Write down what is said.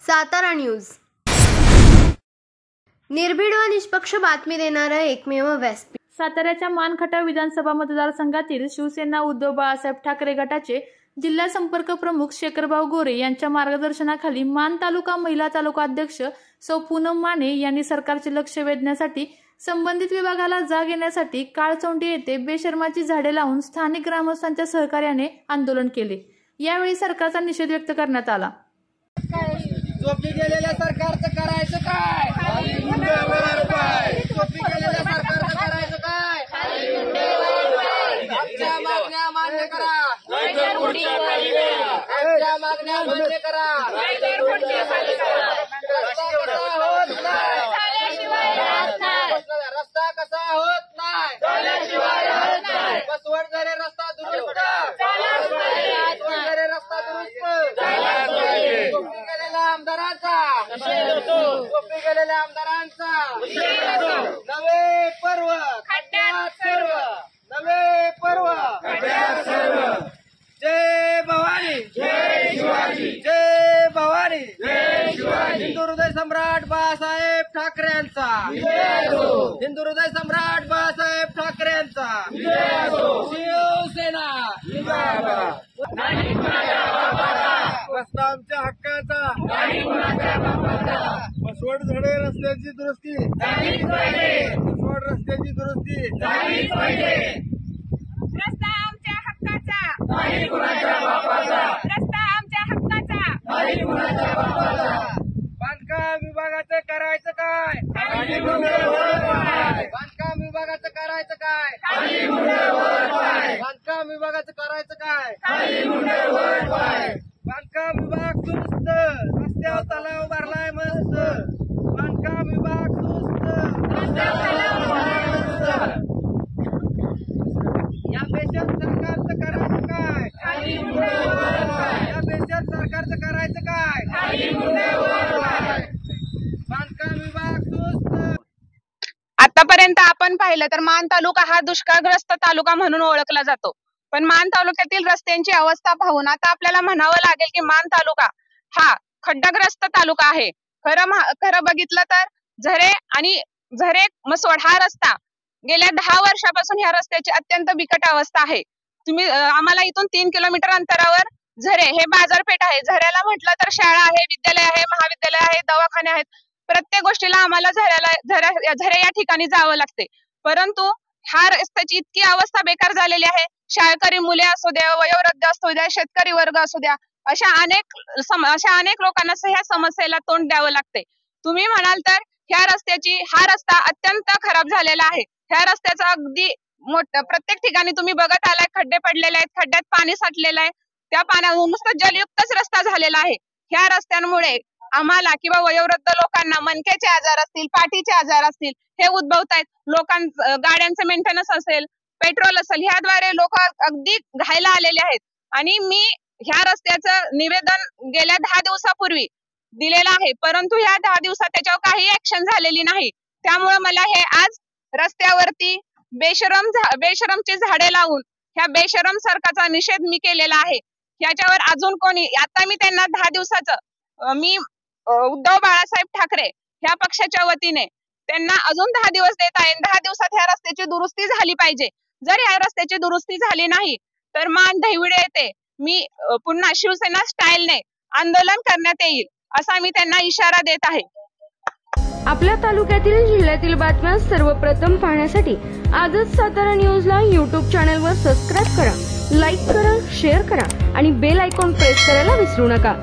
Satara news निर्भीड व निष्पक्ष बातमी देणारा एकमेव व्यासपीठ। साताऱ्याच्या मानखटाव विधानसभा मतदारसंघातील शिवसेना उद्धव बाळासाहेब ठाकरे गटाचे जिल्हा संपर्क प्रमुख शेखरभाऊ गोरे यांच्या मार्गदर्शनाखाली मान तालुका महिला तालुका अध्यक्ष सौ पूनम माने यांनी सरकारचे लक्ष वेधण्यासाठी संबंधित विभागाला जाग येण्यासाठी काळचौंडी येथे बेशर्माची झाडे लावून स्थानिक ग्रामस्थांच्या सहकार्याने आंदोलन केले। यावेळी सरकारचा निषेध व्यक्त करण्यात आला। चोपी गेलेल्या सरकारचं करायचं काय? चोपी गेलेल्या सरकारचं करायचं काय? आमच्या मागण्या मान्य करा, आमच्या मागण्या मान्य करा। रस्ता कसा होत नाही, बसवड जरे रस्ता दुरुस्त, रस्ता दुरुस्त, चोपी गेलेल्या आमदारांचा, चोपी गेलेल्या आमदारांचा नवे पर्व खड्ड्यात सर्व, नवे पर्व खड्ड्यात सर्व। जय भवानी, जय शिवाजी, जय भवानी, जय शिवाजी। हिंदू हृदय सम्राट बाळासाहेब ठाकरेंचा, हिंदू हृदय सम्राट बाळासाहेब ठाकरेंचा, शिवसेना रस्ता आमच्या हक्काचा, बसवड झाडे रस्त्याची दुरुस्ती, बसवड रस्त्याची दुरुस्ती, रस्ता आमच्या हक्काचा, रस्ता आमच्या हक्काचा, बांधकाम विभागाचं करायचं काय? बांधकाम विभागाचं करायचं काय? बांधकाम विभागाचं करायचं काय? बांधकाम विभाग सुस्त, रस्त्यावर तलाव भरलाय मस्त, बांधकाम विभाग सुस्त, रस्त्यावर तलाव भरलाय मस्त। या बेशर्म सरकारचं करायचं काय? या बेशर्म सरकारचं करायचं काय? बांधकाम विभाग सुस्त। आतापर्यंत आपण पाहिलं तर मान तालुका हा दुष्काळग्रस्त तालुका म्हणून ओळखला जातो, पण मान तालुक्यातील रस्त्यांची अवस्था पाहून आता आपल्याला म्हणावं लागेल की मान तालुका हा खड्डाग्रस्त तालुका आहे। खरं बघितलं तर झरे मसवड हा रस्ता गेल्या 10 वर्षापासून ह्या रस्त्याची अत्यंत बिकट अवस्था आहे। आम्हाला इथून 3 किलोमीटर अंतरावर झरे हे बाजारपेठ आहे। झऱ्याला म्हटलं तर शाळा आहे, विद्यालय आहे, महाविद्यालय आहे, दवाखाने आहेत। प्रत्येक गोष्टीला आम्हाला झरे या ठिकाणी जावं लागते, परंतु ह्या रस्त्याची इतकी अवस्था बेकार झालेली आहे। शाळकरी मुले असू द्या, वयोवृद्ध असू द्या, शेतकरी वर्ग असू द्या, अशा अनेक लोकांना ह्या समस्येला तोंड द्यावं लागते। तुम्ही म्हणाल तर हा रस्ता अत्यंत खराब झालेला आहे। ह्या रस्त्याचा अगदी प्रत्येक ठिकाणी तुम्ही बघत आलाय, खड्डे पडलेले आहेत, खड्ड्यात पाणी साठलेलं आहे, त्या पाण्यातून नुसतं जलयुक्तच रस्ता झालेला आहे। ह्या रस्त्यांमुळे आम्हाला किंवा वयोवृद्ध लोकांना मणक्याचे आजार असतील, पाठीचे आजार असतील, हे उद्भवतायत। गाड्यांचं मेंटेनन्स असेल, पेट्रोल असेल, ह्याद्वारे लोक अगदी घायला आलेले आहेत। आणि मी ह्या रस्त्याचं निवेदन गेल्या 10 दिवसापूर्वी दिलेलं आहे, परंतु ह्या 10 दिवसात त्याच्यावर काही ऍक्शन झालेली नाही। त्यामुळे मला हे आज रस्त्यावरती बेशरमची झाडे लावून ह्या बेशरम सरकारचा निषेध मी केलेला आहे। ह्याच्यावर अजून कोणी, आता मी त्यांना 10 दिवसाचं मी उद्धव बाळासाहेब ठाकरे ह्या पक्षाच्या वतीने त्यांना अजून 10 दिवस देत आहे। 10 दिवसात ह्या रस्त्याची दुरुस्ती झाली पाहिजे। जर ह्या रस्त्याची दुरुस्ती झाली नाही तर मान दहिवडे येते मी पुन्हा शिवसेना स्टाईलने आंदोलन करण्यात येईल, असा मी त्यांना इशारा देत आहे। आपल्या तालुक्यातील जिल्ह्यातील बातम्या सर्वप्रथम पाहण्यासाठी आजच सातारा न्यूजला YouTube चॅनलवर सबस्क्राईब करा, लाईक करा, शेअर करा आणि बेल आयकॉन प्रेस करायला विसरू नका।